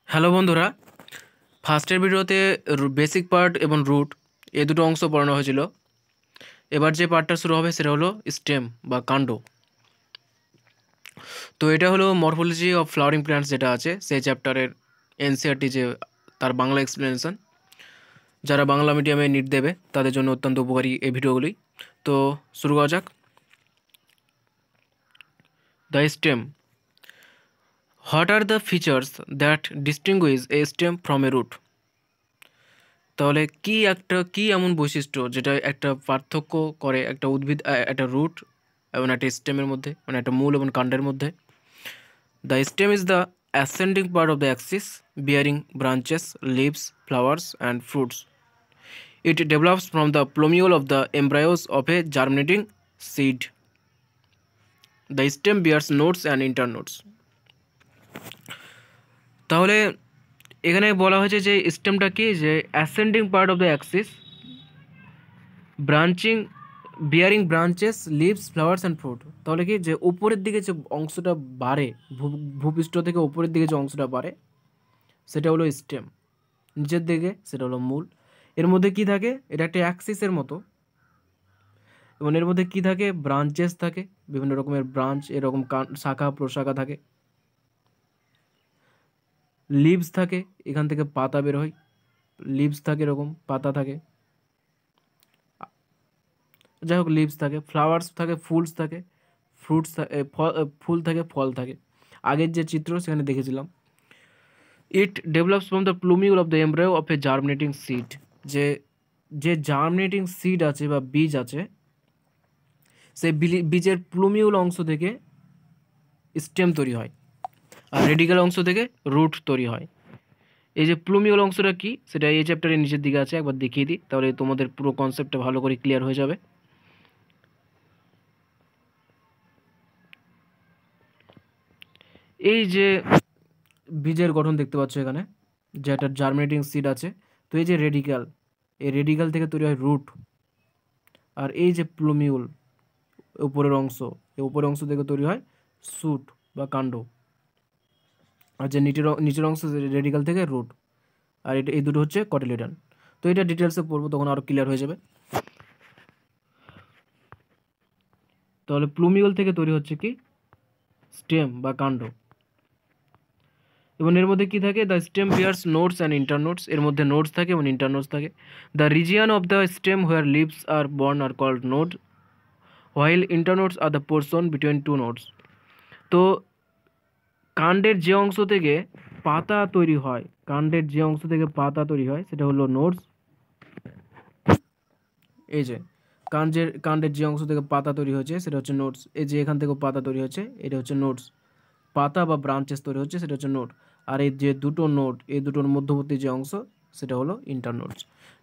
Hello বন্ধুরা, ফার্স্টের ভিডিওতে বেসিক পার্ট এবং রুট এই দুটো অংশ পড়ানো হয়েছিল। এবার যে পার্টটা শুরু হবে সেটা হলো স্টেম বা কাণ্ড। তো এটা হলো মরফোলজি অফ ফ্লাওয়ারিং প্ল্যান্টস যেটা আছে সেই চ্যাপ্টারের এনসিআরটি যে তার বাংলা এক্সপ্লেনেশন। যারা বাংলা মিডিয়ামে নিট দেবে তাদের জন্য অত্যন্ত উপকারী এই ভিডিওগুলি। তো শুরু করা যাক। The stem, what are the features that distinguish a stem from a root? তাহলে কি এমন বৈশিষ্ট্য যেটা একটা পার্থক্য করে একটা উদ্ভিদ একটা রুট এবং একটা স্টেমের মধ্যে, মানে একটা মূল এবং কাণ্ডের মধ্যে? The stem is the ascending part of the axis bearing branches, leaves, flowers and fruits. It develops from the plumule of the embryos of a germinating seed. The stem bears nodes and internodes. তাহলে এখানে বলা হয়েছে যে স্টেমটা কি, যে ascending part of the axis, branching, bearing branches, leaves, flowers and fruit. তাহলে কি, যে উপরের দিকে যে অংশটা বাড়ে, ভূপৃষ্ঠ থেকে উপরের দিকে যে অংশটা বাড়ে সেটা হলো স্টেম। নিচের দিকে সেটা হলো মূল। এর মধ্যে কি থাকে, এটা একটা অ্যাক্সিসের মতো, এবং এর মধ্যে কি থাকে, ব্রাঞ্চেস থাকে, বিভিন্ন রকমের ব্রাঞ্চ, এরকম শাখা প্রশাখা থাকে। লিভস থাকে, এখান থেকে পাতা বের হয়, লিভস থাকে, এরকম পাতা থাকে, যাই হোক লিভস থাকে, ফ্লাওয়ার্স থাকে, ফুলস থাকে, ফ্রুটস, ফুল থাকে, ফল থাকে। আগের যে চিত্র সেখানে দেখেছিলাম। It develops from the plumule of the embryo of a germinating seed. যে যে জার্মিনেটিং সিড আছে বা বীজ আছে, সেই বীজের প্লুমিউল অংশ থেকে স্টেম তৈরি হয়, আর রেডিক্যাল অংশ থেকে রুট তৈরি হয়। এই যে প্লুমিউল অংশটা কি সেটা এই চ্যাপ্টারের নিচের দিকে আছে, একবার দেখিয়ে দিই, তাহলে তোমাদের পুরো কনসেপ্টটা ভালো করে ক্লিয়ার হয়ে যাবে। এই যে বীজের গঠন দেখতে পাচ্ছ এখানে, যে একটা জার্মিনেটিং সিড আছে, তো এই যে রেডিক্যাল, এই রেডিক্যাল থেকে তৈরি হয় রুট। আর এই যে প্লুমিউল উপরের অংশ, এই উপরের অংশ থেকে তৈরি হয় শুট বা কাণ্ড। আর যে নিচের অংশ রেডিক্যাল থেকে রুট। আর এটা এই দুটো হচ্ছে কটিলেডন। তো এটা ডিটেলসে পড়বো, তখন আরও ক্লিয়ার হয়ে যাবে। তাহলে প্লুমিউল থেকে তৈরি হচ্ছে কি, স্টেম বা কাণ্ড। এবং এর মধ্যে কি থাকে, the stem bears nodes and internodes. এর মধ্যে নোডস থাকে এবং ইন্টারনোডস থাকে। The region of the stem where leaves are born are called node, while internodes are the portion between two nodes. তো কাণ্ডের যে অংশ থেকে পাতা তৈরি হয়, কাণ্ডের যে অংশ থেকে পাতা তৈরি হয় সেটা হলো নোডস। এই যে কাণ্ডের যে অংশ থেকে পাতা তৈরি হয়েছে সেটা হচ্ছে নোডস। এই যে এখান থেকে পাতা তৈরি হচ্ছে এটা হচ্ছে নোডস। পাতা বা ব্রাঞ্চেস তৈরি হচ্ছে সেটা হচ্ছে নোড। আর এই যে দুটো নোড, এই দুটোর মধ্যবর্তী যে অংশ সেটা হলো ইন্টারনোডস।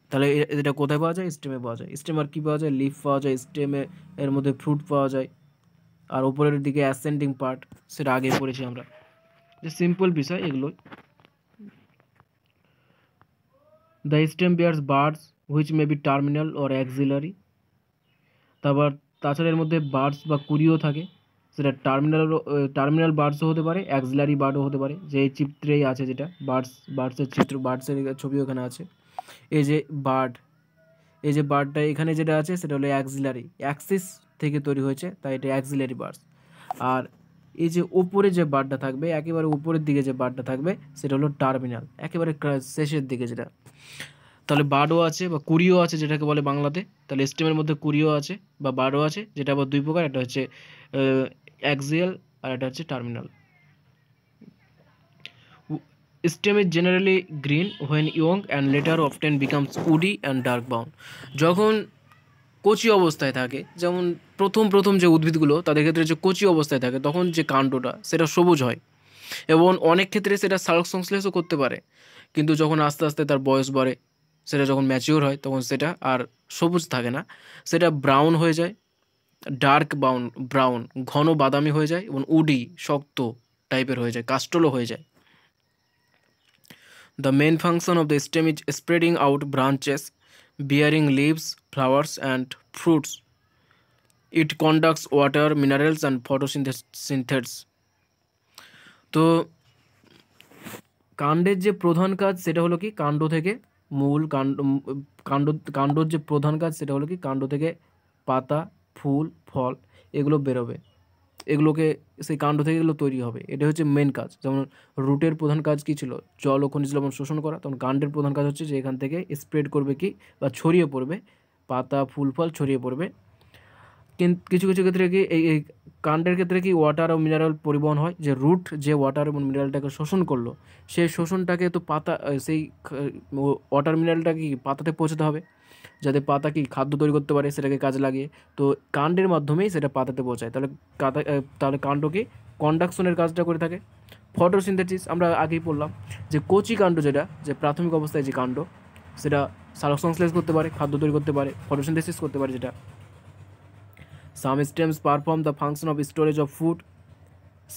তাহলে এটা কোথায় পাওয়া যায়, স্টেমে পাওয়া যায়। স্টেম আর কি পাওয়া যায়, লিফ পাওয়া যায় স্টেমে, এর মধ্যে ফ্রুট পাওয়া যায়। আর উপরের দিকে অ্যাসেন্ডিং পার্ট, সেটা আগে পড়েছি আমরা, যে সিম্পল বিষয় এগুলো। The stem bears buds which may be terminal or axillary. তারপর তাছাড়া এর মধ্যে বার্ডস বা কুড়িও থাকে, সেটা টার্মিনাল বার্ডসও হতে পারে, অ্যাক্সিলারি বার্ডও হতে পারে। যে এই চিত্রেই আছে যেটা বার্ডসের চিত্র, বার্ডসের ছবি ওখানে আছে। এই যে বার্ড, এই যে বার্ডটা এখানে যেটা আছে সেটা হলো অ্যাক্সিলারি, অ্যাক্সিস থেকে তৈরি হয়েছে, তাই এটা অ্যাক্সিলারি বার্ডস। আর এই যে উপরে যে বার্ডটা থাকবে, একেবারে উপরের দিকে যে বার্ডটা থাকবে সেটা হলো টার্মিনাল, একেবারে শেষের দিকে যেটা। তাহলে বার্ডও আছে বা কুড়িও আছে যেটাকে বলে বাংলাতে। তাহলে স্টেমের মধ্যে কুড়িও আছে বা বার্ডও আছে, যেটা আবার দুই প্রকার, একটা হচ্ছে অ্যাক্সিয়াল আর একটা হচ্ছে terminal. Stem is generally green when young and letter often becomes woody and dark brown. যখন কচি অবস্থায় থাকে, যেমন প্রথম প্রথম যে উদ্ভিদগুলো তাদের ক্ষেত্রে যে কচি অবস্থায় থাকে তখন যে কাণ্ডটা সেটা সবুজ হয়, এবং অনেক ক্ষেত্রে সেটা সালোক সংশ্লেষও করতে পারে। কিন্তু যখন আস্তে আস্তে তার বয়স বাড়ে, সেটা যখন ম্যাচিওর হয় তখন সেটা আর সবুজ থাকে না, সেটা ব্রাউন হয়ে যায়, ডার্ক ব্রাউন, ঘন বাদামি হয়ে যায়, এবং উডি শক্ত টাইপের হয়ে যায়, কাস্টলও হয়ে যায়। The main function of the stem is spreading out branches bearing leaves, flowers and fruits. It conducts water, minerals and photosynthesis. তো কাণ্ডের যে প্রধান কাজ সেটা হলো কি কাণ্ড থেকে মূল কাণ্ডর যে প্রধান কাজ সেটা হলো কি কাণ্ড থেকে পাতা, ফুল, ফল এগুলো বেরোবে, এগুলোকে সেই কাণ্ড থেকে এগুলো তৈরি হবে, এটা হচ্ছে মেন কাজ। যেমন রুটের প্রধান কাজ কি ছিল, জল ও খনিজ লবণ শোষণ করা, তখন কাণ্ডের প্রধান কাজ হচ্ছে যে এখান থেকে স্প্রেড করবে কি বা ছড়িয়ে পড়বে, পাতা, ফুল, ফল ছড়িয়ে পড়বে। কিন্তু কিছু কিছু ক্ষেত্রে কি এই কাণ্ডের ক্ষেত্রে কি ওয়াটার ও মিনারেল পরিবহন হয়, যে রুট যে ওয়াটার এবং মিনারেলটাকে শোষণ করলো সেই শোষণটাকে তো পাতা সেই ওয়াটার মিনারেলটাকে কি পাতাতে পৌঁছাতে হবে, যাতে পাতা কি খাদ্য তৈরি করতে পারে সেটাকে কাজে লাগিয়ে, তো কাণ্ডের মাধ্যমেই সেটা পাতাতে পৌঁছায়। তাহলে কাণ্ড কি কন্ডাকশনের কাজটা করে থাকে। ফটোসিনথেসিস আমরা আগেই পড়লাম যে কচি কাণ্ড, যেটা যে প্রাথমিক অবস্থায় যে কাণ্ড সেটা সালোকসংশ্লেষ করতে পারে, খাদ্য তৈরি করতে পারে, ফটোসিনথেসিস করতে পারে। যেটা some stems perform the function of storage of food,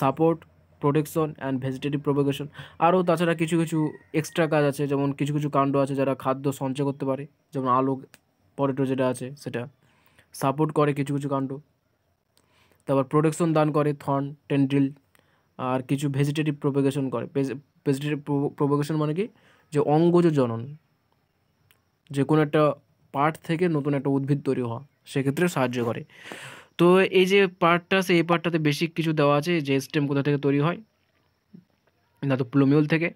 support, protection and vegetative propagation. আরও তাছাড়া কিছু কিছু এক্সট্রা কাজ আছে, যেমন কিছু কিছু কাণ্ড আছে যারা খাদ্য সঞ্চয় করতে পারে, যেমন আলু, পটেটো যেটা আছে সেটা সাপোর্ট করে কিছু কিছু কাণ্ড, তারপর প্রোটেকশন দান করে থর্ন, টেন্ড্রিল, আর কিছু ভেজিটেটিভ প্রোপাগেশন করে। ভেজিটেটিভ প্রোপাগেশন মানে কি, যে অঙ্গজ জনন, যে কোনো একটা পার্ট থেকে নতুন একটা উদ্ভিদ তৈরি হওয়া, সেক্ষেত্রে সাহায্য করে। তো এই যে পার্টটা আছে, এই পার্টটাতে বেসিক কিছু দেওয়া আছে, যে স্টেম কোথা থেকে তৈরি হয়, না তো প্লুমিউল থেকে।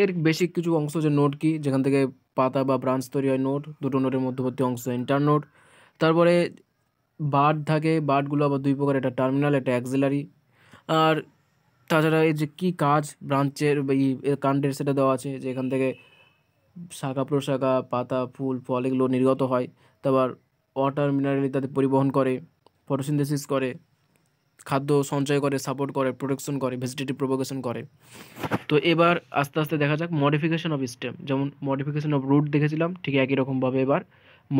এর বেসিক কিছু অংশ, যে নোড কি, যেখান থেকে পাতা বা ব্রাঞ্চ তৈরি হয়, নোড, দুটো নোডের মধ্যবর্তী অংশ ইন্টারনোড। তারপরে বার্ড থাকে, বার্ডগুলো আবার দুই প্রকার, একটা টার্মিনাল, একটা অ্যাক্সিলারি। আর তাছাড়া এই যে কী কাজ ব্রাঞ্চের কাণ্ডের সেটা দেওয়া আছে, যে এখান থেকে শাখা প্রশাখা, পাতা, ফুল, ফল এগুলো নির্গত হয়। তারপর ওয়াটার, মিনারেল ইত্যাদি পরিবহন করে, ফটোসিনথেসিস করে, খাদ্য সঞ্চয় করে, সাপোর্ট করে, প্রোটেকশন করে, ভেজিটেটিভ প্রোপাগেশন করে। তো এবার আস্তে আস্তে দেখা যাক মডিফিকেশন অফ স্টেম। যেমন মডিফিকেশন অফ রুট দেখেছিলাম, ঠিক একই রকমভাবে এবার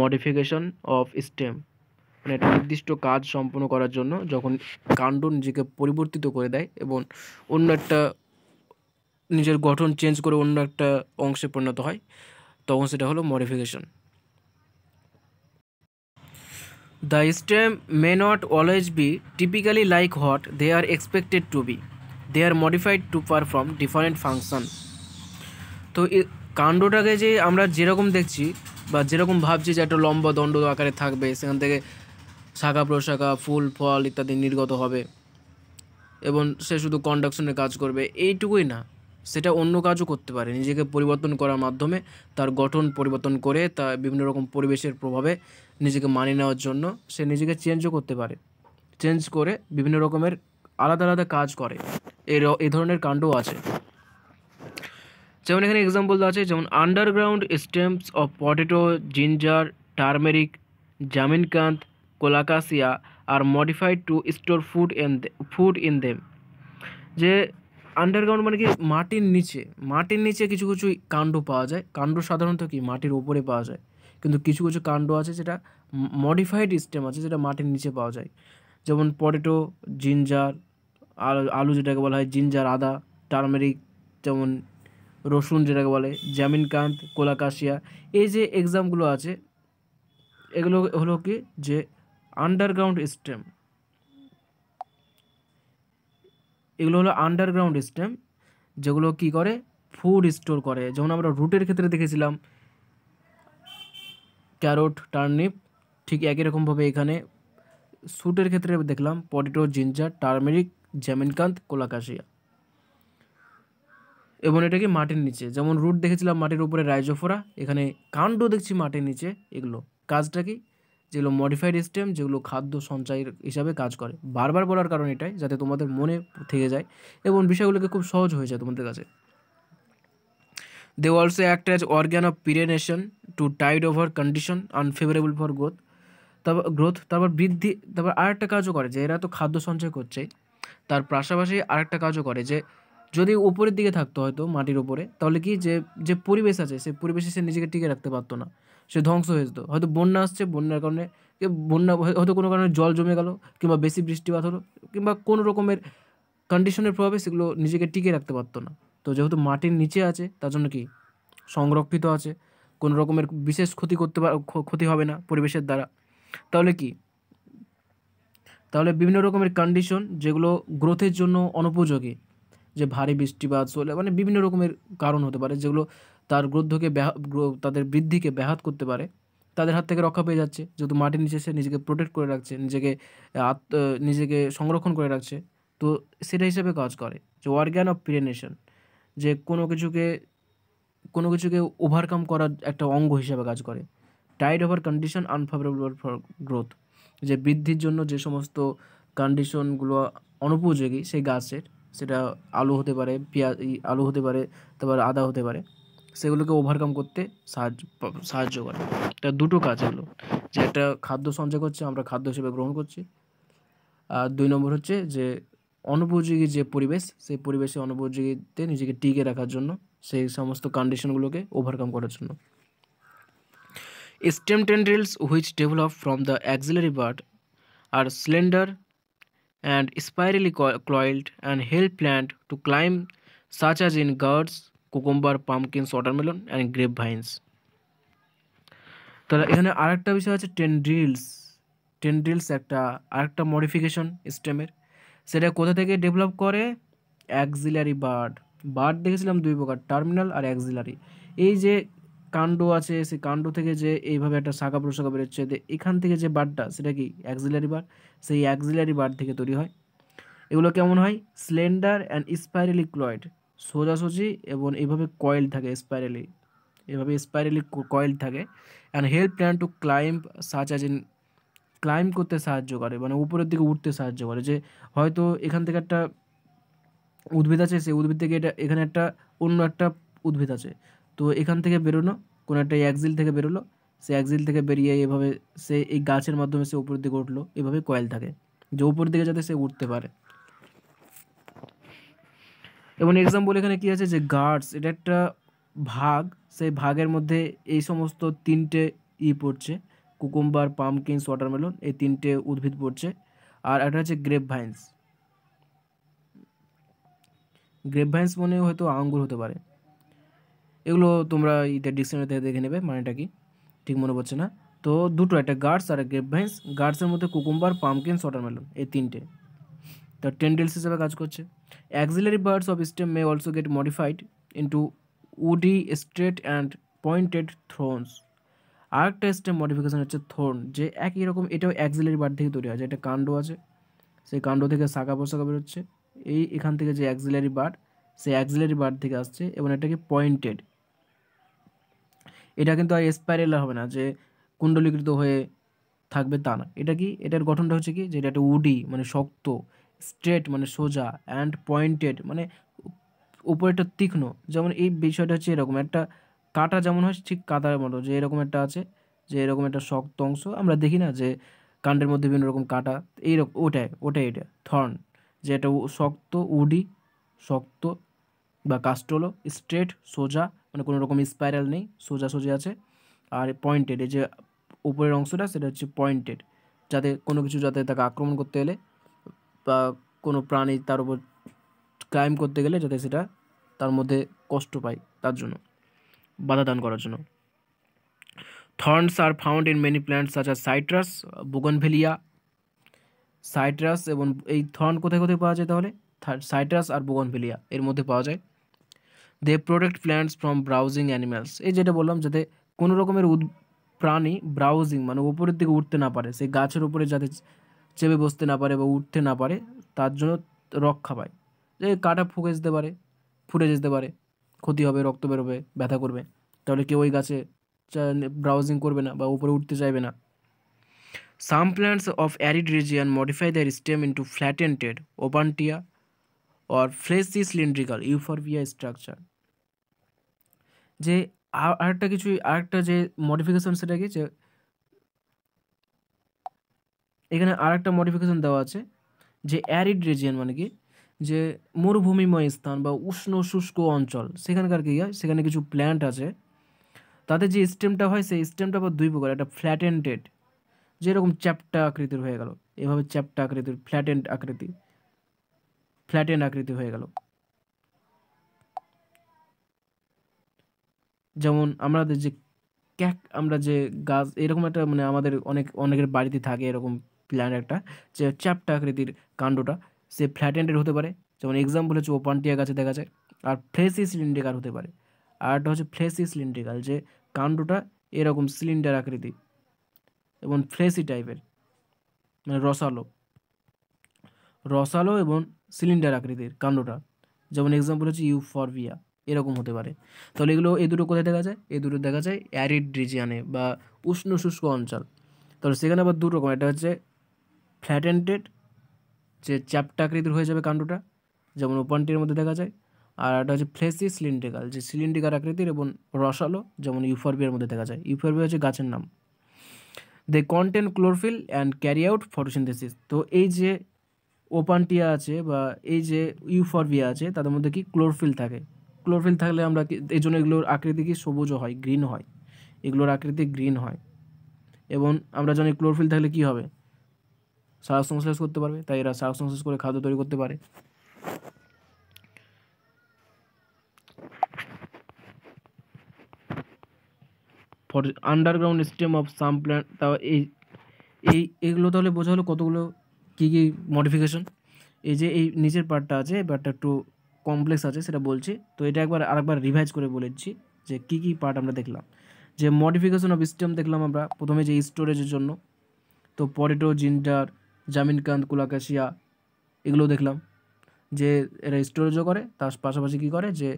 মডিফিকেশন অফ স্টেম, মানে একটা নির্দিষ্ট কাজ সম্পন্ন করার জন্য যখন কাণ্ড নিজেকে পরিবর্তিত করে দেয় এবং অন্য একটা নিজের গঠন চেঞ্জ করে অন্য একটা অংশে পরিণত হয়, তখন সেটা হলো modification. The stem may not always be typically like what they are expected to be, they are modified to perform different function. তো কাণ্ডটাকে যে আমরা যেরকম দেখছি বা যেরকম ভাবছি যে একটা লম্বা দণ্ড আকারে থাকবে, সেখান থেকে শাখা প্রশাখা, ফুল, ফল ইত্যাদি নির্গত হবে এবং সে শুধু কন্ডাকশনের কাজ করবে, এইটুকুই না, সেটা অন্য কাজও করতে পারে। নিজেকে পরিবর্তন করার মাধ্যমে তার গঠন পরিবর্তন করে, তা বিভিন্ন রকম পরিবেশের প্রভাবে নিজেকে মানিয়ে নেওয়ার জন্য সে নিজেকে চেঞ্জও করতে পারে, চেঞ্জ করে বিভিন্ন রকমের আলাদা আলাদা কাজ করে। এই ধরনের কাণ্ডও আছে। যেমন এখানে এক্সাম্পল দেওয়া আছে, যেমন underground stems of potato, ginger, turmeric, zaminkand, colocasia are modified to store food in them. যে আন্ডারগ্রাউন্ড মানে কি, মাটির নিচে কিছু কিছু কাণ্ড পাওয়া যায়। কাণ্ড সাধারণত কি মাটির উপরে পাওয়া যায়, কিন্তু কিছু কিছু কাণ্ড আছে যেটা মডিফাইড স্টেম আছে, যেটা মাটির নিচে পাওয়া যায়। যেমন পটেটো, জিঞ্জার, আলু যেটাকে বলা হয় জিঞ্জার, আদা, টার্মেরিক যেমন রসুন যেটাকে বলে, জামিনকান্ত, কোলাকাসিয়া, এই যে এক্সামগুলো আছে এগুলো হলো কি, যে আন্ডারগ্রাউন্ড স্টেম। এগুলো হলো আন্ডারগ্রাউন্ড স্টেম, যেগুলো কি করে, ফুড স্টোর করে। যেমন আমরা রুটের ক্ষেত্রে দেখেছিলাম ক্যারোট, টার্নিপ, ঠিক একই রকমভাবে এখানে স্যুটের ক্ষেত্রে দেখলাম পটেটো, জিঞ্জার, টার্মেরিক, জামিনকান্ত, কোলাকাসিয়া। এবং এটা কি মাটির নিচে, যেমন রুট দেখেছিলাম মাটির উপরে রাইজোফোরা, এখানে কাণ্ড দেখছি মাটির নিচে। এগুলো কাজটা কি, যেগুলো মডিফাইড স্টেম, যেগুলো খাদ্য সঞ্চয়ের হিসাবে কাজ করে। বারবার বলার কারণ এটাই, যাতে তোমাদের মনে থেকে যায় এবং বিষয়গুলোকে খুব সহজ হয়ে যায় তোমাদের কাছে। They also act as organ of perennation to tide over condition unfavourable for তারপর বৃদ্ধি। তারপর আরেকটা কাজও করে, যে এরা তো খাদ্য সঞ্চয় করছে, তার পাশাপাশি আরেকটা কাজও করে, যে যদি উপরের দিকে থাকতো হয়তো মাটির উপরে, তাহলে কি যে যে পরিবেশ আছে সেই পরিবেশে সে নিজেকে টিকে রাখতে পারতো না, সে ধ্বংস হয়ে যেত। হয়তো বন্যা আসছে, বন্যার কারণে হয়তো কোনো কারণে জল জমে গেল, কিংবা বেশি বৃষ্টিপাত হলো, কিংবা কোনো রকমের কন্ডিশনের প্রভাবে সেগুলো নিজেকে টিকে রাখতে পারতো না। তো যেহেতু মাটির নিচে আছে, তার জন্য কি সংরক্ষিত আছে, কোনো রকমের বিশেষ ক্ষতি হবে না পরিবেশের দ্বারা। তাহলে বিভিন্ন রকমের কন্ডিশন যেগুলো গ্রোথের জন্য অনুপযোগী, যে ভারী বৃষ্টিপাত হলে মানে বিভিন্ন রকমের কারণ হতে পারে যেগুলো তার তাদের বৃদ্ধিকে ব্যাহত করতে পারে, তাদের হাত থেকে রক্ষা পেয়ে যাচ্ছে, যেহেতু মাটির নিচে সে নিজেকে প্রোটেক্ট করে রাখছে, নিজেকে সংরক্ষণ করে রাখছে। তো সেটা হিসেবে কাজ করে যে অর্গ্যান অফ পিরেনেশন, যে কোনো কিছুকে ওভারকাম করার একটা অঙ্গ হিসেবে কাজ করে। Tide over condition unfavourable for growth, যে বৃদ্ধির জন্য যে সমস্ত কন্ডিশনগুলো অনুপযোগী সেই গাছের, সেটা আলু হতে পারে, আলু হতে পারে, তারপর আদা হতে পারে, সেগুলোকে ওভারকাম করতে সাহায্য করে। এটা দুটো কাজ হলো, যে একটা খাদ্য সঞ্চয় করছে, আমরা খাদ্য হিসেবে গ্রহণ করছি, আর 2 নম্বর হচ্ছে যে অনুপযোগী যে পরিবেশ, সেই পরিবেশে অনুপযোগীতে নিজেকে টিকে রাখার জন্য, সেই সমস্ত কন্ডিশনগুলোকে ওভারকাম করার জন্য। Stem tendrils which develop from the axillary bud are slender and spirally coiled and help plant to climb, such as in gourds, cucumber, pumpkins, watermelon and grapevines. তাহলে এখানে আরেকটা বিষয় আছে টেন্ড্রিলস একটা আরেকটা মডিফিকেশন স্টেমের, সেটা কোথা থেকে ডেভেলপ করে? অ্যাক্সিলারি বার্ড দেখেছিলাম দুই প্রকার, টার্মিনাল আর অ্যাক্সিলারি। এই যে কাণ্ড আছে, সেই কাণ্ড থেকে যে এইভাবে একটা শাখা প্রশাখা বেরোচ্ছে, এখান থেকে যে বার্ডটা, সেটা কি অ্যাক্সিলারি বার্ড, সেই অ্যাক্সিলারি বার্ড থেকে তৈরি হয়। এগুলো কেমন হয়? স্লেন্ডার অ্যান্ড স্পাইরালি ক্লয়েড, সোজাসুজি এবং এইভাবে কয়েল থাকে, স্পাইরালি কয়েল থাকে। And help plan to climb, such as in climb করতে সাহায্য করে, মানে উপরের দিকে উঠতে সাহায্য করে। যে হয়তো এখান থেকে একটা উদ্ভিদ আছে, সেই উদ্ভিদ থেকে এখানে একটা অন্য একটা উদ্ভিদ আছে, তো এখান থেকে বেরোনো, কোনো একটা অ্যাক্সিল থেকে বেরোলো, সেই অ্যাক্সিল থেকে বেরিয়ে এভাবে সে এই গাছের মাধ্যমে সে উপরের দিকে উঠলো, এভাবে কয়েল থাকে যে উপরের দিকে যাতে সে উঠতে পারে। এবং এক্সাম্পল এখানে কি আছে, যে গার্ডস, এটা একটা ভাগ, সেই ভাগের মধ্যে এই সমস্ত তিনটে পড়ছে, কুকুম্বার, পামকিনস, ওয়াটারমেলন, এই তিনটে উদ্ভিদ পড়ছে। আর একটা হচ্ছে গ্রেপভাইন্স মানে হয়তো আঙ্গুর হতে পারে। এগুলো তোমরা ডিকশনারিতে দেখে নেবে মানেটা কি, ঠিক মনে পড়ছে না। তো দুটো, একটা গার্ডস আর গ্রেপভাইন্স। গার্ডসের মধ্যে কুকুম্বার, পামকিনস, ওয়াটারমেলন, এই তিনটে তো টেন্ড্রিলস হিসেবে কাজ করছে। Axillary birds of stem may also get modified into woody, straight and pointed Thrones. আরেকটা স্টেম মডিফিকেশন হচ্ছে থর্ন, যে একই রকম, এটাও অ্যাক্সিলারি বার্ড থেকে তৈরি হয়, যে একটা কাণ্ড আছে, সেই কাণ্ড থেকে শাখা পোশাখা বেরোচ্ছে, এখান থেকে যে অ্যাক্সিলারি বার্ড, সেই অ্যাক্সিলারি বার্ড থেকে আসছে, এবং এটাকে পয়েন্টেড। এটা কিন্তু আর স্পাইরাল হবে না, যে কুণ্ডলীকৃত হয়ে থাকবে তা না। এটা কি, এটার গঠনটা হচ্ছে কি, যে এটা একটা উডি মানে শক্ত, স্ট্রেট মানে সোজা, অ্যান্ড পয়েন্টেড মানে উপরেটা তীক্ষ্ণ। যেমন এই বিষয়টা হচ্ছে এরকম একটা কাটা যেমন হয়, ঠিক কাটার মতো, যে এরকম একটা আছে, যে এরকম একটা শক্ত অংশ আমরা দেখি না, যে কাণ্ডের মধ্যে বিভিন্ন রকম কাটা, এইরকম ওটাই এটা থর্ন, যে এটা শক্ত, উডি শক্ত বা কাস্টলো, স্ট্রেট সোজা মানে কোনো রকম স্পাইরাল নেই, সোজাসুজি আছে। আর পয়েন্টেড, এই যে উপরের অংশটা, সেটা হচ্ছে পয়েন্টেড, যাতে কোনো কিছু যাতে তাকে আক্রমণ করতে এলে বা কোনো প্রাণী তার উপর ক্লাইম করতে গেলে যাতে সেটা তার মধ্যে কষ্ট পায়, তার জন্য বাধা দান করার জন্য। Thorns are found in many plants such as citrus, বুগনভেলিয়া। Citrus এবং এই থর্ন কোথায় কোথায় পাওয়া যায় তাহলে? সাইট্রাস আর বুগনভেলিয়া এর মধ্যে পাওয়া যায়। They protect plants from browsing animals, এই যেটা বললাম, যাতে কোনো রকমের প্রাণী ব্রাউজিং মানে উপরের দিকে উঠতে না পারে, সেই গাছের উপরে যাতে চেপে বসতে না পারে বা উঠতে না পারে, তার জন্য রক্ষা পায়। যে কাটা ফুটে যেতে পারে, ক্ষতি হবে, রক্ত বেরোবে, ব্যথা করবে, তাহলে কেউ ওই গাছে ব্রাউজিং করবে না বা উপরে উঠতে চাইবে না। Some plants of arid region modify their stem into flattened Opuntia or fleshy cylindrical euphorbia structure। যে আরেকটা যে মডিফিকেশন, সেটা কি, যে এখানে আরেকটা মডিফিকেশন দেওয়া আছে, যে অ্যারিড রিজিয়ন মানে কি, যে মরুভূমিময় স্থান বা উষ্ণ শুষ্ক অঞ্চল, সেখানকার কি হয়, সেখানে কিছু প্ল্যান্ট আছে, তাদের যে স্টেমটা হয়, সেই স্টেমটা আবার দুই প্রকার, একটা ফ্ল্যাটেন্টেড, যেরকম চ্যাপ্টা আকৃতির হয়ে গেল, এভাবে চ্যাপ্টা আকৃতির ফ্ল্যাটেন আকৃতি হয়ে গেল। যেমন আমরা যে গাছ, এরকম একটা মানে আমাদের অনেকের বাড়িতে থাকে এরকম প্ল্যান্ট একটা, যে চ্যাপ্টা আকৃতির কাণ্ডটা, সে ফ্ল্যাটেন্ডেড হতে পারে, যেমন এক্সাম্পল হচ্ছে ওপান্টিয়া গাছে দেখা যায়। আর ফ্লেসি সিলিন্ড্রিকাল হতে পারে। আর একটা হচ্ছে ফ্লেসি সিলিন্ড্রিকাল, যে কাণ্ডটা এরকম সিলিন্ডার আকৃতি এবং ফ্লেসি টাইপের, মানে রসালো রসালো এবং সিলিন্ডার আকৃতির কাণ্ডটা। যেমন এক্সাম্পল হচ্ছে ইউফরবিয়া, এরকম হতে পারে। তাহলে এগুলো এই দুটো কোথায় দেখা যায়? এই দুটো দেখা যায় অ্যারিড রিজিয়ানে বা উষ্ণ শুষ্ক অঞ্চল। তাহলে সেখানে আবার দু রকম, একটা হচ্ছে ফ্ল্যাটেন্টেড, যে চ্যাপ্টা আকৃতির হয়ে যাবে কাণ্ডটা, যেমন ওপানটির মধ্যে দেখা যায়। আর একটা হচ্ছে ফ্লেসি সিলিন্ড্রিকাল, যে সিলিন্ড্রিকাল আকৃতির এবং রসালো, যেমন ইউফরবিয়ার মধ্যে দেখা যায়। ইউফরবিয়া হচ্ছে গাছের নাম। They contain chlorophyll and carry out photosynthesis. তো এই যে ওপানটিয়া আছে বা এই যে ইউফরবিয়া আছে, তাদের মধ্যে কি ক্লোরোফিল থাকে। ক্লোরোফিল থাকলে আমরা এই জন্য এগুলোর আকৃতি কি সবুজ হয়, গ্রিন হয়। এগুলোর আকৃতি গ্রিন হয়। এবং আমরা জানি ক্লোরোফিল থাকলে কি হবে? শ্বাস সংশ্লেষ করতে পারবে, তাই এরা শ্বাস সংশ্লেষ করে খাদ্য তৈরি করতে পারে। For underground stem of some plant, তাও এইগুলো তাহলে বোঝা হলো কতগুলো কী কী মডিফিকেশন। এই যে এই নিচের পার্টটা আছে, এই পার্টটা একটু কমপ্লেক্স আছে, সেটা বলছি। তো এটা আরেকবার রিভাইজ করে বলেছি যে কী কী পার্ট আমরা দেখলাম। যে মডিফিকেশন অফ স্টেম দেখলাম আমরা প্রথমে, যে স্টোরেজের জন্য। তো পটেটো, জিঞ্জার, জামিনকান্দ, কুলাকাশিয়া, এগুলো দেখলাম যে এরা স্টোরেজও করে, তার পাশাপাশি কী করে, যে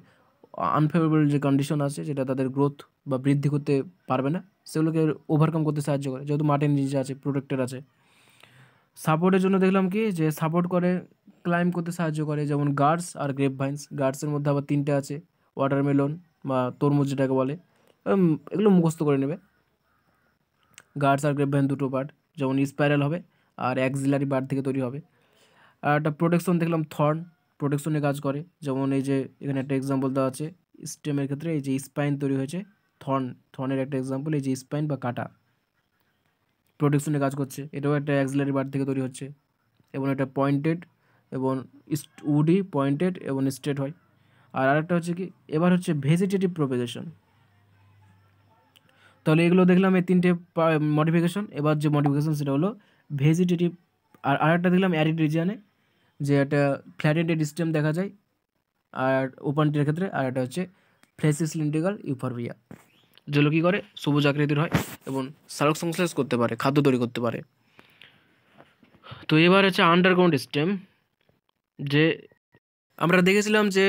আনফেভারেবল যে কন্ডিশন আছে, যেটা তাদের গ্রোথ বা বৃদ্ধি করতে পারবে না, সেগুলোকে ওভারকাম করতে সাহায্য করে, যেহেতু মাটির নিচে আছে, প্রোটেক্টেড আছে। সাপোর্টের জন্য দেখলাম কি, যে সাপোর্ট করে, ক্লাইম্ব করতে সাহায্য করে, যেমন গার্ডস আর গ্রেপ ভাইন্স। গার্ডসের মধ্যে আবার তিনটে আছে, ওয়াটারমেলন বা তরমুজ যেটাকে বলে। এগুলো মুখস্থ করে নেবে। গার্ডস আর গ্রেপ ভাইন দুটো পার্ট, যেমন স্পাইরাল হবে আর অ্যাক্সিলারি পার্ট থেকে তৈরি হবে। আর একটা প্রোটেকশন দেখলাম, থর্ন, প্রোটেকশনে কাজ করে। যেমন এই যে এখানে একটা এক্সাম্পল দেওয়া আছে, স্টেমের ক্ষেত্রে এই যে স্পাইন তৈরি হয়েছে, থর্নের একটা এক্সাম্পল, এই যে স্পাইন বা কাটা প্রোটেকশনে কাজ করছে। এটাও একটা অ্যাক্সিলারি পার্ট থেকে তৈরি হচ্ছে। এবং এটা পয়েন্টেড এবং উডি, পয়েন্টেড এবং স্ট্রেট হয়। আর আরেকটা হচ্ছে কি, এবার হচ্ছে ভেজিটেটিভ প্রোপেগেশন। তাহলে এগুলো দেখলাম এই তিনটে মডিফিকেশন। এবার যে মডিফিকেশন সেটা হলো ভেজিটেটিভ। আর আরেকটা দেখলাম অ্যারিড রিজিয়ানে, যে একটা ফ্ল্যাটেন্টেড স্টেম দেখা যায় আর ওপানটির ক্ষেত্রে। আর একটা হচ্ছে ফ্লেসি সিলিন্ড্রিকাল ইউফরবিয়া, যেগুলো কী করে, সবুজ আকৃতির হয় এবং সালোক সংশ্লেষ করতে পারে, খাদ্য তৈরি করতে পারে। তো এবার হচ্ছে আন্ডারগ্রাউন্ড স্টেম। যে আমরা দেখেছিলাম যে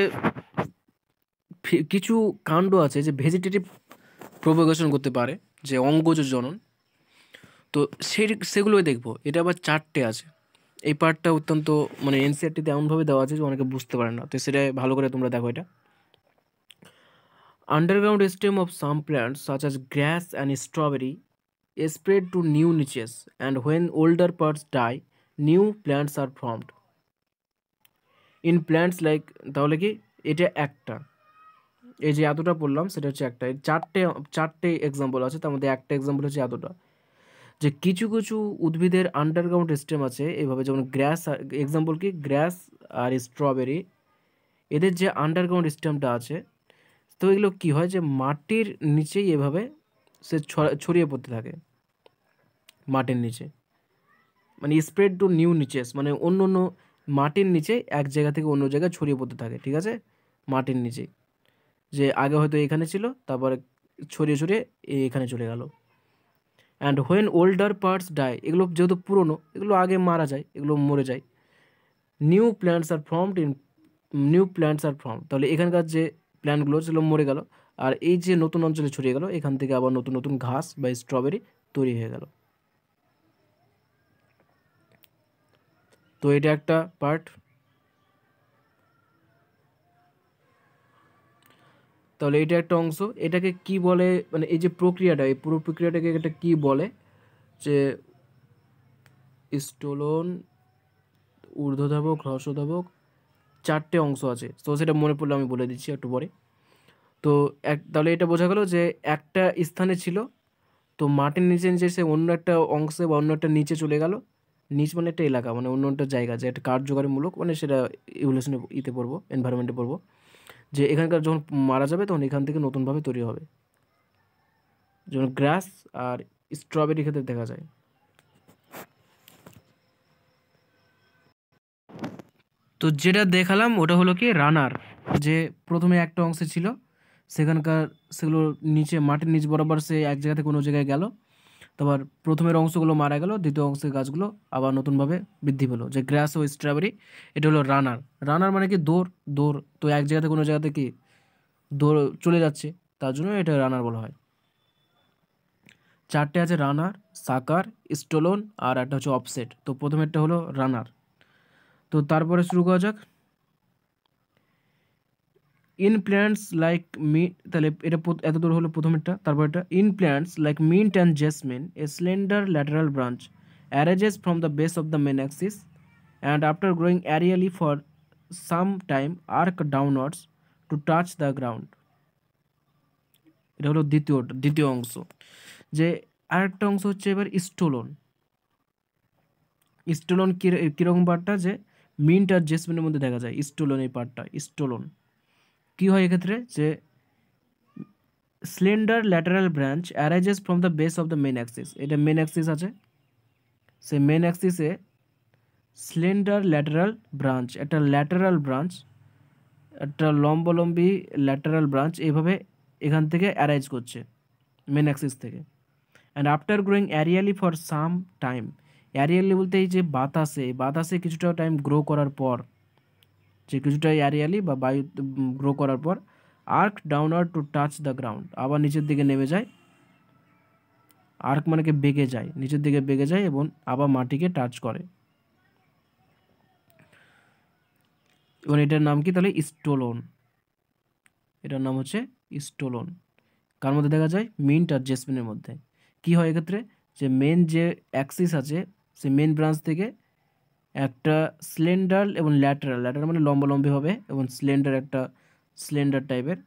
কিছু কাণ্ড আছে যে ভেজিটেটিভ প্রোপাগেশন করতে পারে, যে অঙ্গজ জনন। তো সেগুলোই দেখবো। এটা আবার চারটে আছে। এই পার্টটা অত্যন্ত মানে এনসিআরটিতে এমনভাবে দেওয়া আছে যে অনেকে বুঝতে পারে না, তো সেটা ভালো করে তোমরা দেখো। এটা underground stem of some plants such as grass and strawberry spread to new niches, and when older parts die new plants are formed in plants like, তাহলে কি এটা একটা, এই যে এতটা বললাম সেটা হচ্ছে একটা, এর চারটে এক্সাম্পল আছে, তার মধ্যে একটা এক্সাম্পল হচ্ছে এতটা। যে কিছু কিছু উদ্ভিদের আন্ডারগ্রাউন্ড স্টেম আছে এভাবে, যেমন গ্রাস, এক্সাম্পল কি গ্রাস আর স্ট্রবেরি, এদের যে আন্ডারগ্রাউন্ড স্টেমটা আছে, তো এগুলো কী হয়, যে মাটির নিচেই এভাবে সে ছড়িয়ে পড়তে থাকে মাটির নিচে, মানে স্প্রেড টু নিউ নিচেস, মানে অন্য অন্য মাটির নিচে এক জায়গা থেকে অন্য জায়গায় ছড়িয়ে পড়তে থাকে, ঠিক আছে, মাটির নিচে। যে আগে হয়তো এখানে ছিল, তারপরে ছড়িয়ে ছড়িয়ে এখানে চলে গেল। And when older parts die, এগুলো যেহেতু পুরনো, এগুলো আগে মারা যায়, এগুলো মরে যায়। নিউ প্ল্যান্টস আর ফর্মড, তাহলে এখানকার যে প্ল্যান্টগুলো সেগুলো মরে গেল, আর এই যে নতুন অঞ্চলে ছড়িয়ে গেল, এখান থেকে আবার নতুন নতুন ঘাস বা স্ট্রবেরি তৈরি হয়ে গেল। তো এটা একটা পার্ট। তাহলে এটা একটা অংশ। এটাকে কি বলে, মানে এই যে প্রক্রিয়াটা, এই পুরো প্রক্রিয়াটাকে এটা কি বলে, যে স্টোলন, ঊর্ধ্বধাবক, হ্রস্বধাবক, চারটে অংশ আছে। তো সেটা মনে পড়লে আমি বলে দিচ্ছি একটু পরে। তো তাহলে এটা বোঝা গেল যে একটা স্থানে ছিল, তো মাটির নিচে নিচে সে অন্য একটা অংশে বা অন্য একটা নিচে চলে গেল। নিচ মানে একটা এলাকা, মানে অন্য একটা জায়গা, যে একটা কার্যকারীমূলক, মানে সেটা ইভলিউশনে পড়বো, এনভায়রনমেন্টে পড়বো, যে এখানকার যখন মারা যাবে তখন এখান থেকে নতুনভাবে তৈরি হবে, যেমন গ্রাস আর স্ট্রবেরি ক্ষেত্রে দেখা যায়। তো যেটা দেখালাম ওটা হলো কি রানার, যে প্রথমে একটা অংশে ছিল সেখানকার সেগুলো নিচে মাটির নিচ বরাবর সে এক জায়গা থেকে কোনো জায়গায় গেল, তারপর প্রথমের অংশগুলো মারা গেল, দ্বিতীয় অংশের গাছগুলো আবার নতুনভাবে বৃদ্ধি পেলো। যে গ্রাস ও স্ট্রবেরি এটা হলো রানার। রানার মানে কি দৌড়, দৌড় তো এক জায়গা থেকে কোনো জায়গাতে কি দৌড় চলে যাচ্ছে, তার জন্য এটা রানার বলা হয়। চারটে আছে রানার, সাকার, স্টোলন আর একটা হচ্ছে অফসেট। তো প্রথমেরটা হলো রানার। তো তারপরে শুরু করা যাক। ইন প্ল্যান্টস লাইক মিন্ট, তাহলে এটা এত দূর হলো প্রথমেরটা। তারপরটা in plants like mint and jasmine a slender lateral branch arises from the base of the main axis and after growing aerially for some time arc downwards to touch the ground. এটা হলো দ্বিতীয় অংশ। যে আরেকটা অংশ হচ্ছে এবার stolon. Stolon কিরকম পার্টটা, যে মিন্ট আর জেসমিনের মধ্যে দেখা যায় স্টোলন, এই পার্টটা স্টোলন কি হয় এক্ষেত্রে, যে slender lateral branch arises from the base of the main axis. এটা মেন অ্যাক্সিস আছে, সেই মেন অ্যাক্সিসে স্লেন্ডার ল্যাটারাল ব্রাঞ্চ, একটা ল্যাটারাল ব্রাঞ্চ, একটা লম্বলম্বী ল্যাটারাল ব্রাঞ্চ এইভাবে এখান থেকে অ্যারাইজ করছে মেন অ্যাক্সিস থেকে। And after growing aerially for some time, aerially বলতে এই যে বাতাসে কিছুটা টাইম গ্রো করার পর, যে কিছুটা অ্যারিয়ালি বা বায়ু গ্রো করার পর arch downward to touch the ground, আবার নিচের দিকে নেমে যায়। আর্ক মানে কি বেঁকে যায়, নিচের দিকে বেঁকে যায় এবং আবার মাটিকে টাচ করে। এবং এটার নাম কি তাহলে স্টোলন, এটার নাম হচ্ছে স্টোলন। কার মধ্যে দেখা যায়, মিন্ট আর জেসমিনের মধ্যে। কি হয় এক্ষেত্রে, যে মেন যে অ্যাক্সিস আছে সে মেন ব্রাঞ্চ থেকে একটা স্লেন্ডার এবং ল্যাটারাল মানে লম্বালম্বি হবে এবং স্লেন্ডার টাইপের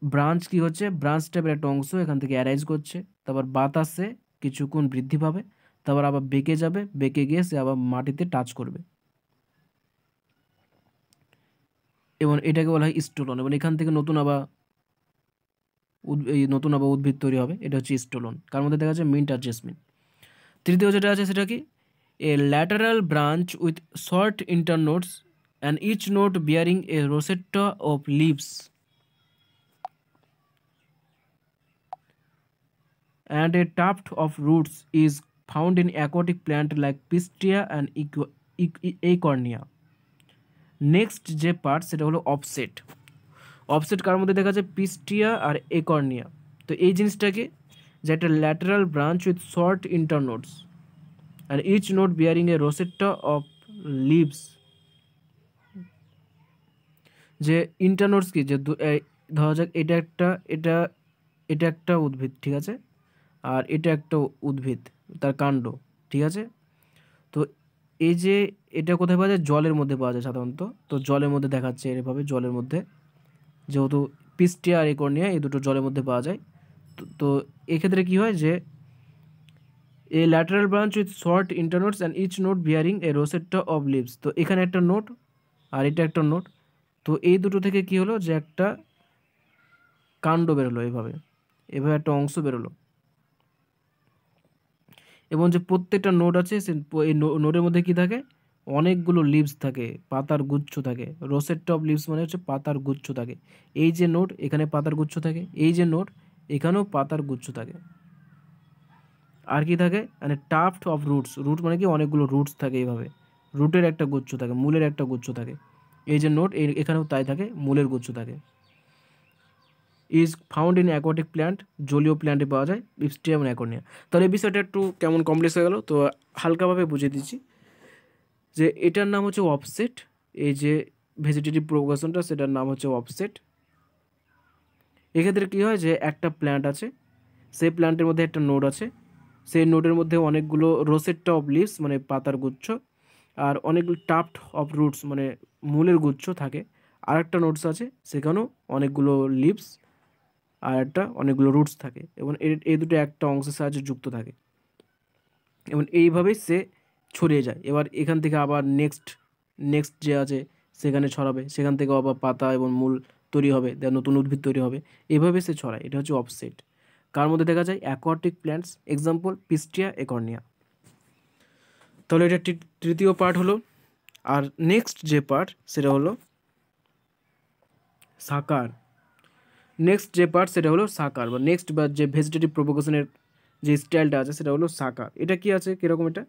ব্রাঞ্চ কি হচ্ছে, ব্রাঞ্চ টাইপের একটা অংশ এখান থেকে অ্যারাইজ করছে। তারপর বাতাসে কিছুক্ষণ বৃদ্ধি পাবে, তারপর আবার বেঁকে যাবে, বেঁকে গিয়ে সে আবার মাটিতে টাচ করবে এবং এটাকে বলা হয় স্টোলন। এবং এখান থেকে নতুন আবার উদ্ভিদ তৈরি হবে, এটা হচ্ছে স্টোলন। কার মধ্যে দেখা যায়, মিন্ট আর জেসমিন। তৃতীয় যেটা আছে সেটা কি, a lateral branch with short internodes and each node bearing a rosette of leaves and a tuft of roots is found in aquatic plant like Pistia and Acornia. Next যে part সেটা হলো offset. Offset কার মধ্যে দেখা যায়, পিস্টিয়া আর একর্নিয়া। তো এই জিনিসটাকে, যে একটা lateral branch with short internodes আর each node bearing a rosette of leaves. যে ইন্টারনোডস কি, যে ধরা যাক এটা একটা উদ্ভিদ, ঠিক আছে, আর এটা একটা উদ্ভিদ তার কাণ্ড, ঠিক আছে। তো এই যে এটা কোথায় পাওয়া যায়, জলের মধ্যে পাওয়া যায় সাধারণত। তো জলের মধ্যে দেখাচ্ছে এভাবে, জলের মধ্যে, যেহেতু পিস্টিয়া আর একর্নিয়া এই দুটো জলের মধ্যে পাওয়া যায়। তো এক্ষেত্রে কি হয়, যে a lateral branch with short internodes and each node bearing a rosette of leaves. তো এখানে একটা নোট আর এটা একটা নোট। তো এই দুটো থেকে কি হলো, যে একটা কাণ্ড বেরোলো, এভাবে একটা অংশ বেরোলো। এবং যে প্রত্যেকটা নোড আছে সে এই নোডের মধ্যে কি থাকে, অনেকগুলো লিভস থাকে, পাতার গুচ্ছ থাকে। রোসেট্টা অফ লিভস মানে হচ্ছে পাতার গুচ্ছ থাকে। এই যে নোড, এখানে পাতার গুচ্ছ থাকে, এই যে নোড, এখানেও পাতার গুচ্ছ থাকে। আর কি থাকে, মানে টাফট অফ রুটস, রুট মানে কি অনেকগুলো রুটস থাকে, এইভাবে রুটের একটা গুচ্ছ থাকে, মূলের একটা গুচ্ছ থাকে। এই যে নোট, এখানেও তাই থাকে, মূলের গুচ্ছ থাকে। Is found in aquatic plant, জলীয় প্ল্যান্টে পাওয়া যায়, পিস্টিয়া এবং অ্যাকর্নিয়া। তাহলে এই বিষয়টা একটু কেমন কমপ্লেক্স হয়ে গেল, তো হালকাভাবে বুঝিয়ে দিচ্ছি। যে এটার নাম হচ্ছে অফসেট, এই যে ভেজিটেটিভ প্রোগ্রেশনটা সেটার নাম হচ্ছে অফসেট। এক্ষেত্রে কী হয়, যে একটা প্ল্যান্ট আছে, সেই প্ল্যান্টের মধ্যে একটা নোড আছে, সেই নোডের মধ্যে অনেকগুলো রোসেট্টা অফ লিভস মানে পাতার গুচ্ছ, আর অনেকগুলো টাফট অফ রুটস মানে মূলের গুচ্ছ থাকে। আর একটা নোটস আছে, সেখানেও অনেকগুলো লিভস আর অনেকগুলো রুটস থাকে, এবং এই দুটো একটা অংশের সাহায্যে যুক্ত থাকে, এবং এইভাবেই সে ছড়িয়ে যায়। এবার এখান থেকে আবার নেক্সট যে আছে সেখানে ছড়াবে, সেখান থেকে আবার পাতা এবং মূল তৈরি হবে, নতুন উদ্ভিদ তৈরি হবে, এইভাবে সে ছড়ায়। এটা হচ্ছে অফসেট। কার মধ্যে দেখা যায়, অ্যাকোয়াটিক প্ল্যান্টস, এক্সাম্পল পিস্টিয়া, একর্নিয়া। তাহলে এটা তৃতীয় পার্ট হলো। আর নেক্সট যে পার্ট সেটা হলো সাকার। নেক্সট যে পার্ট সেটা হলো সাকার, বা নেক্সট বা যে ভেজিটেটিভ প্রোপোগেশনের যে স্টাইলটা আছে সেটা হলো সাকার। এটা কি আছে, কীরকম এটা,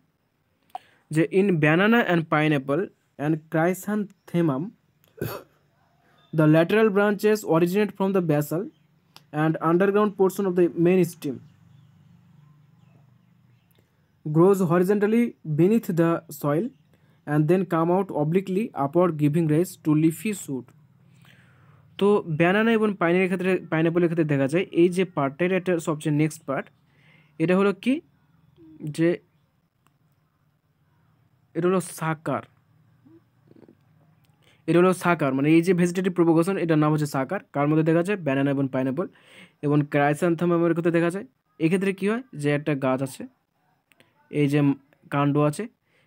যে in banana and pineapple and chrysanthemum the lateral branches originate from the basal and underground portion of the main stem, grows horizontally beneath the soil and then come out obliquely upward giving rise to leafy shoot. তো banana এবং পাইনঅ্যাপলের ক্ষেত্রে দেখা যায় এই যে পার্টটা, এটা একটা সবচেয়ে নেক্সট পার্ট। এটা হলো কি, যে এটা হলো সাকার। এটা হলো সাকার, মানে এই যে ভেজিটেটিভ প্রোপোগেশন এটার নাম হচ্ছে সাকার। কার মধ্যে দেখা যায়, ব্যানানা এবং পাইনঅ্যাপল এবং ক্রাইসান্থামামের ক্ষেত্রে দেখা যায়। এক্ষেত্রে কী হয়, যে একটা গাছ আছে, এই যে কাণ্ড আছে,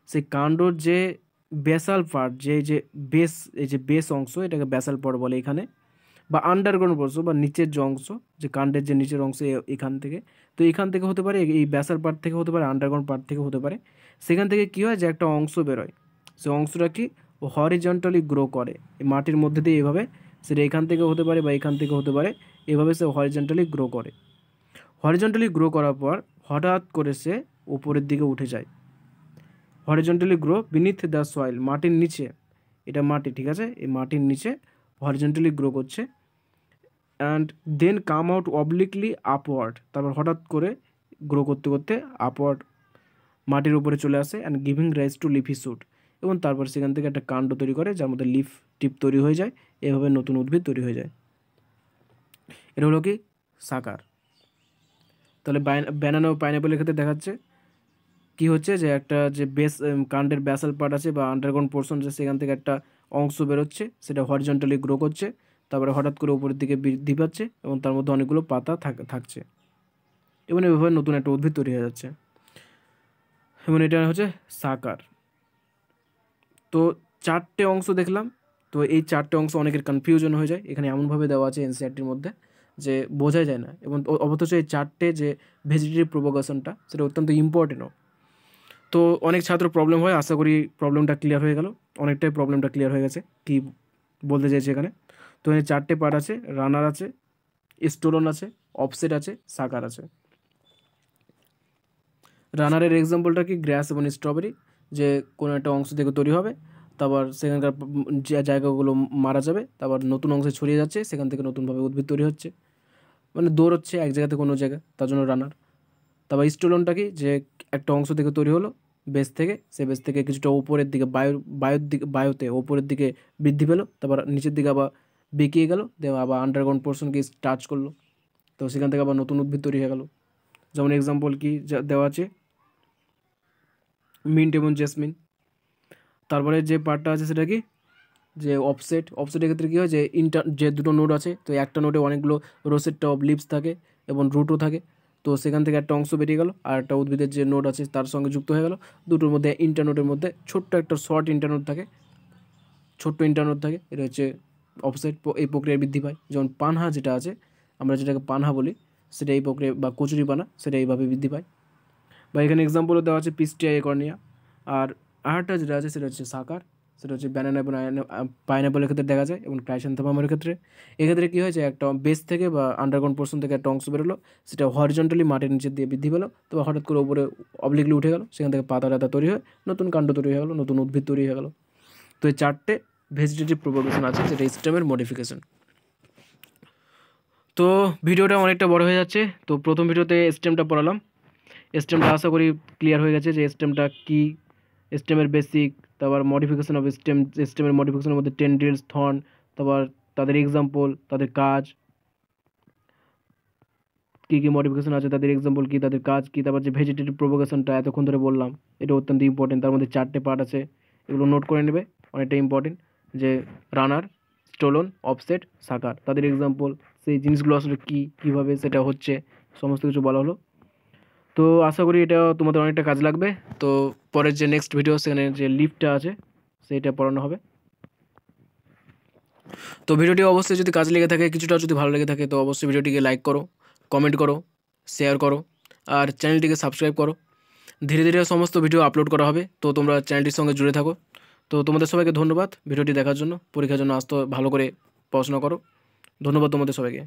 সেই কাণ্ডর যে বেসাল পার্ট, যে বেস, এই যে বেস অংশ, এটাকে বেসাল পার্ট বলে এখানে, বা আন্ডারগ্রাউন্ড অংশ বা নিচের যে অংশ, যে কাণ্ডের যে নিচের অংশ এখান থেকে, তো এখান থেকে হতে পারে, এই বেসাল পার্ট থেকে হতে পারে, আন্ডারগ্রাউন্ড পার্ট থেকে হতে পারে। সেখান থেকে কী হয়, যে একটা অংশ বেরোয়, সেই অংশটা কি হরিজন্টালি গ্রো করে এই মাটির মধ্যে দিয়ে এভাবে, সেটা এখান থেকে হতে পারে বা এখান থেকে হতে পারে, এভাবে সে হরিজন্টালি গ্রো করে। হরিজন্টালি গ্রো করার পর হঠাৎ করে সে উপরের দিকে উঠে যায়। Horizontally grow beneath the soil, মাটির নিচে, এটা মাটি, ঠিক আছে, এই মাটির নিচে হরিজন্টালি গ্রো করছে। And then come out obliquely upward, তারপর হঠাৎ করে গ্রো করতে করতে আপওয়ার্ড মাটির উপরে চলে আসে, and giving rise to leafy shoot, এবং তারপর সেখান থেকে একটা কাণ্ড তৈরি করে যার মধ্যে লিফ টিপ তৈরি হয়ে যায়, এভাবে নতুন উদ্ভিদ তৈরি হয়ে যায়। এটা হলো কি সাকার। তাহলে ব্যানানা ও পাইনঅ্যাপলের ক্ষেত্রে দেখাচ্ছে কি হচ্ছে, যে একটা যে বেস কাণ্ডের ব্যাসাল পার্ট আছে বা আন্ডারগ্রাউন্ড পোর্শন, যে সেখান থেকে একটা অংশ বেরোচ্ছে, সেটা হরিজন্টালি গ্রো করছে, তারপরে হঠাৎ করে উপরের দিকে বৃদ্ধি পাচ্ছে এবং তার মধ্যে অনেকগুলো পাতা থাকছে, এবং এভাবে নতুন একটা উদ্ভিদ তৈরি হয়ে যাচ্ছে, এবং এটা হচ্ছে সাকার। তো চারটে অংশ দেখলাম। তো এই চারটে অংশ অনেকের কনফিউশন হয়ে যায়, এখানে এমনভাবে দেওয়া আছে এনসিইআরটির মধ্যে যে বোঝা যায় না, এবং অথচ এই চারটে যে ভেজিটেটিভ প্রোপোগেশনটা সেটা অত্যন্ত ইম্পর্টেন্টও। তো অনেক ছাত্র প্রবলেম হয়, আশা করি প্রবলেমটা ক্লিয়ার হয়ে গেল, অনেকটাই প্রবলেমটা ক্লিয়ার হয়ে গেছে কী বলতে চাইছে এখানে। তো এখানে চারটে পার্ট আছে, রানার আছে, স্টোলন আছে, অফসেট আছে, সাকার আছে। রানারের এক্সাম্পলটা কি, গ্রাস এবং স্ট্রবেরি, যে কোনো একটা অংশ থেকে তৈরি হবে, তারপর সেখানকার যে জায়গাগুলো মারা যাবে, তারপর নতুন অংশে ছড়িয়ে যাচ্ছে, সেখান থেকে নতুনভাবে উদ্ভিদ তৈরি হচ্ছে, মানে দৌড়চ্ছে এক জায়গা থেকে অন্য জায়গায়, তার জন্য রানার। তারপর স্টোলনটা কি, যে একটা অংশ থেকে তৈরি হলো বেস থেকে, সে বেস থেকে কিছুটা উপরের দিকে বায়ুতে ওপরের দিকে বৃদ্ধি পেলো, তারপর নিচের দিকে আবার বেঁকিয়ে গেল, আবার আন্ডারগ্রাউন্ড পোর্শনকে টাচ করলো, তো সেখান থেকে আবার নতুন উদ্ভিদ তৈরি হয়ে গেল। যেমন এক্সাম্পল কি দেওয়া আছে, মিন্ট এবং জেসমিন। তারপরে যে পার্টটা আছে সেটা কি, যে অফসেটের ক্ষেত্রে কী হয়, যে দুটো নোড আছে, তো একটা নোডে অনেকগুলো রোসেট টপ লিভস থাকে এবং রুটও থাকে, তো সেখান থেকে একটা অংশ বেরিয়ে গেল, আর একটা উদ্ভিদের যে নোড আছে তার সঙ্গে যুক্ত হয়ে গেল, দুটোর মধ্যে ইন্টারনোডের মধ্যে ছোট্ট একটা শর্ট ইন্টারনোড থাকে, এটা হচ্ছে অফসেট। এই প্রক্রিয়ায় বৃদ্ধি পায়। যেমন পানহা যেটা আছে, আমরা যেটাকে পানহা বলি, সেটা এই প্রক্রিয়া, বা কচুরি পানা, সেটা এইভাবে বৃদ্ধি পায়। বা এখানে এক্সাম্পলও দেওয়া আছে পিস্টিয়া একর্নিয়া। আর আরেকটা যেটা আছে সেটা হচ্ছে সাকার, সেটা হচ্ছে ব্যানানা এবং পাইনঅ্যাপলের ক্ষেত্রে দেখা যায়, এবং ক্রাইসান্থামামের ক্ষেত্রে। এক্ষেত্রে কী হয়েছে, একটা বেস থেকে বা আন্ডারগ্রাউন্ড পোর্শন থেকে একটা অংশ বেরোলো, সেটা হরিজন্টালি মাটির নিচে দিয়ে বৃদ্ধি পেলো, তবে হঠাৎ করে উপরে অবলিকলি উঠে গেল, সেখান থেকে পাতা টাতা তৈরি হয়, নতুন কাণ্ড তৈরি হয়ে গেলো, নতুন উদ্ভিদ তৈরি হয়ে গেলো। তো এই চারটে ভেজিটেটিভ প্রোপোগেশন আছে, যেটা স্টেমের মডিফিকেশন। তো ভিডিওটা অনেকটা বড় হয়ে যাচ্ছে, তো প্রথম ভিডিওতে স্টেমটা পড়ালাম। স্টেমটা আশা করি ক্লিয়ার হয়ে গেছে, যে স্টেমটা কী, স্টেমের বেসিক, তারপর মডিফিকেশন অফ স্টেমের মডিফিকেশনের মধ্যে টেন্ড্রিলস, থর্ন, তারপর তাদের এক্সাম্পল, তাদের কাজ কী কী মডিফিকেশন আছে, তাদের এক্সাম্পল কী, তাদের কাজ কী, তারপর যে ভেজিটেটিভ প্রোপোগেশনটা এতক্ষণ ধরে বললাম, এটা অত্যন্ত ইম্পর্টেন্ট। তার মধ্যে চারটে পার্ট আছে, এগুলো নোট করে নেবে, অনেকটা ইম্পর্টেন্ট। যে রানার, স্টোলন, অফসেট, সাকার, তাদের এক্সাম্পল, সেই জিনিসগুলো আসলে কী, কীভাবে সেটা হচ্ছে, সমস্ত কিছু বলা হলো। তো আশা করি এটা তোমাদের অনেকটা কাজ লাগবে। তো পরের যে নেক্সট ভিডিও, সেখানে যে লিফটটা আছে সেইটা পড়ানো হবে। তো ভিডিওটি অবশ্যই যদি কাজে লেগে থাকে, কিছুটা যদি ভালো লেগে থাকে, তো অবশ্যই ভিডিওটিকে লাইক করো, কমেন্ট করো, শেয়ার করো, আর চ্যানেলটিকে সাবস্ক্রাইব করো। ধীরে ধীরে সমস্ত ভিডিও আপলোড করা হবে, তো তোমরা চ্যানেলটির সঙ্গে জুড়ে থাকো। তো তোমাদের সবাইকে ধন্যবাদ ভিডিওটি দেখার জন্য। পরীক্ষার জন্য আসতে ভালো করে পড়াশোনা করো। ধন্যবাদ তোমাদের সবাইকে।